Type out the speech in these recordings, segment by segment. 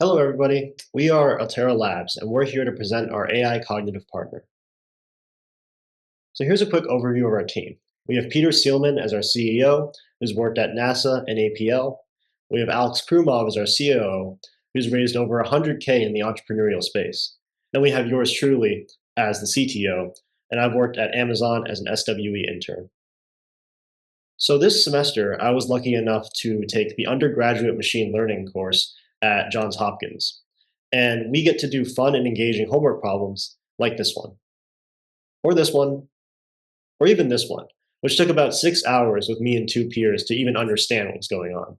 Hello, everybody. We are Altera Labs, and we're here to present our AI cognitive partner. So here's a quick overview of our team. We have Peter Seelman as our CEO, who's worked at NASA and APL. We have Alex Krumov as our COO, who's raised over 100K in the entrepreneurial space. Then we have yours truly as the CTO, and I've worked at Amazon as an SWE intern. So this semester, I was lucky enough to take the undergraduate machine learning course at Johns Hopkins. And we get to do fun and engaging homework problems like this one, or this one, or even this one, which took about 6 hours with me and two peers to even understand what was going on.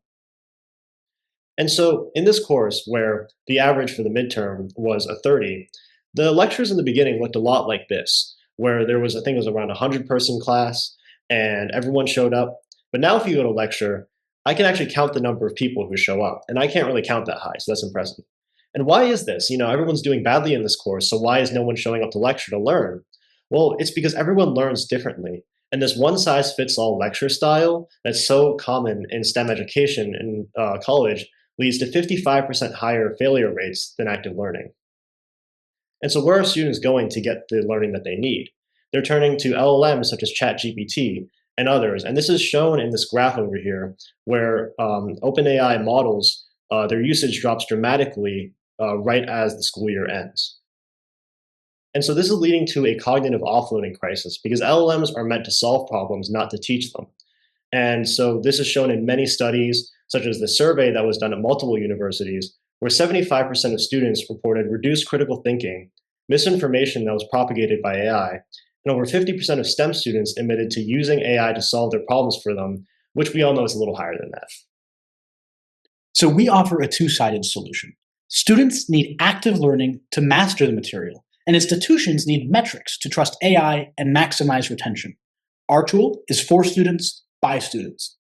And so in this course, where the average for the midterm was a 30, the lectures in the beginning looked a lot like this, where there was, I think it was around a 100-person class, and everyone showed up. But now if you go to lecture, I can actually count the number of people who show up, and I can't really count that high, so that's impressive. And why is this? Everyone's doing badly in this course, so why is no one showing up to lecture to learn? Well, it's because everyone learns differently. And this one-size-fits-all lecture style that's so common in STEM education in college leads to 55% higher failure rates than active learning. And so where are students going to get the learning that they need? They're turning to LLMs such as ChatGPT and others. And this is shown in this graph over here, where OpenAI models, their usage drops dramatically right as the school year ends. And so this is leading to a cognitive offloading crisis because LLMs are meant to solve problems, not to teach them. And so this is shown in many studies, such as the survey that was done at multiple universities, where 75% of students reported reduced critical thinking, misinformation that was propagated by AI, and over 50% of STEM students admitted to using AI to solve their problems for them, which we all know is a little higher than that. So we offer a two-sided solution. Students need active learning to master the material, and institutions need metrics to trust AI and maximize retention. Our tool is for students, by students.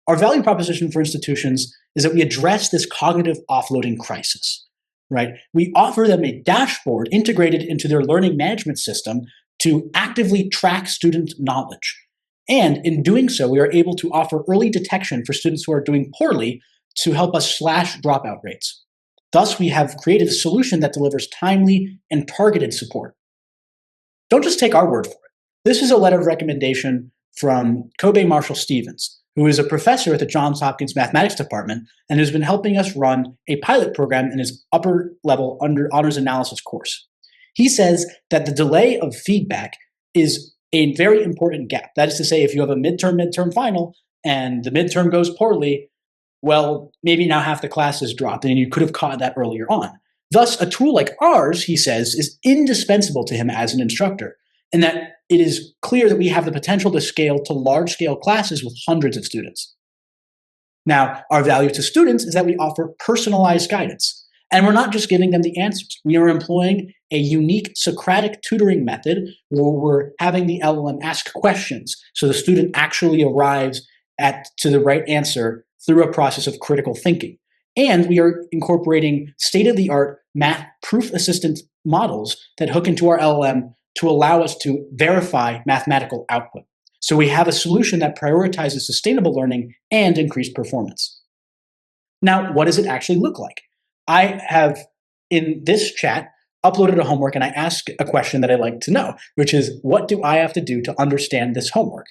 Our value proposition for institutions is that we address this cognitive offloading crisis, right? We offer them a dashboard integrated into their learning management system to actively track student knowledge. And in doing so, we are able to offer early detection for students who are doing poorly to help us slash dropout rates. Thus, we have created a solution that delivers timely and targeted support. Don't just take our word for it. This is a letter of recommendation from Kobe Marshall-Stevens, who is a professor at the Johns Hopkins Mathematics Department and has been helping us run a pilot program in his upper level honors analysis course. He says that the delay of feedback is a very important gap. That is to say, if you have a midterm final and the midterm goes poorly, well, maybe now half the class is dropped and you could have caught that earlier on. Thus, a tool like ours, he says, is indispensable to him as an instructor, and that it is clear that we have the potential to scale to large-scale classes with hundreds of students. Now, our value to students is that we offer personalized guidance, and we're not just giving them the answers. We are employing a unique Socratic tutoring method where we're having the LLM ask questions so the student actually arrives to the right answer through a process of critical thinking. And we are incorporating state-of-the-art math proof assistant models that hook into our LLM to allow us to verify mathematical output. So we have a solution that prioritizes sustainable learning and increased performance. Now, what does it actually look like? I have, in this chat, uploaded a homework and I asked a question that I'd like to know, which is, what do I have to do to understand this homework?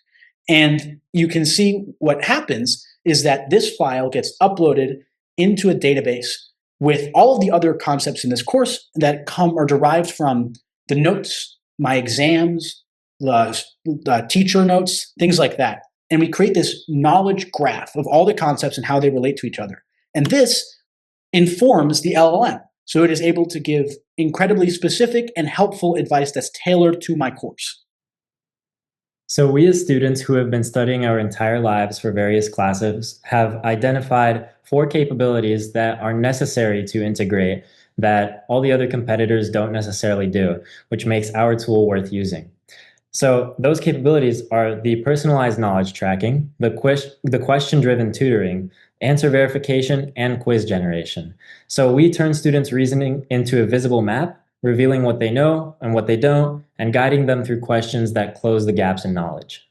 And you can see what happens is that this file gets uploaded into a database with all of the other concepts in this course that are derived from the notes, my exams, the teacher notes, things like that. And we create this knowledge graph of all the concepts and how they relate to each other. And this informs the LLM. So it is able to give incredibly specific and helpful advice that's tailored to my course. So we as students who have been studying our entire lives for various classes have identified 4 capabilities that are necessary to integrate that all the other competitors don't necessarily do, which makes our tool worth using. So those capabilities are the personalized knowledge tracking, the question-driven tutoring, answer verification, and quiz generation. So we turn students' reasoning into a visible map, revealing what they know and what they don't, and guiding them through questions that close the gaps in knowledge.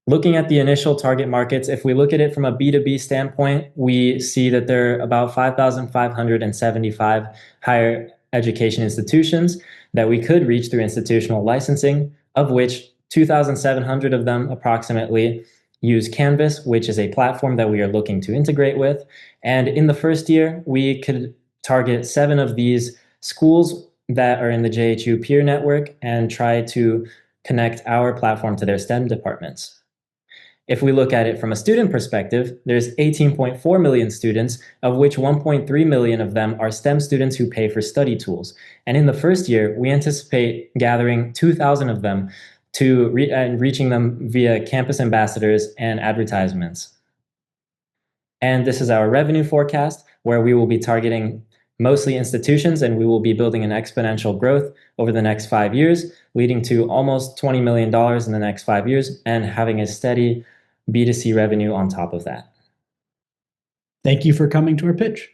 Looking at the initial target markets, if we look at it from a B2B standpoint, we see that there are about 5,575 higher education institutions that we could reach through institutional licensing, of which 2,700 of them approximately use Canvas, which is a platform that we are looking to integrate with. And in the first year, we could target 7 of these schools that are in the JHU peer network and try to connect our platform to their STEM departments. If we look at it from a student perspective, there's 18.4 million students, of which 1.3 million of them are STEM students who pay for study tools. And in the first year, we anticipate gathering 2,000 of them and reaching them via campus ambassadors and advertisements. And this is our revenue forecast, where we will be targeting mostly institutions, and we will be building an exponential growth over the next 5 years, leading to almost $20 million in the next 5 years and having a steady B2C revenue on top of that. Thank you for coming to our pitch.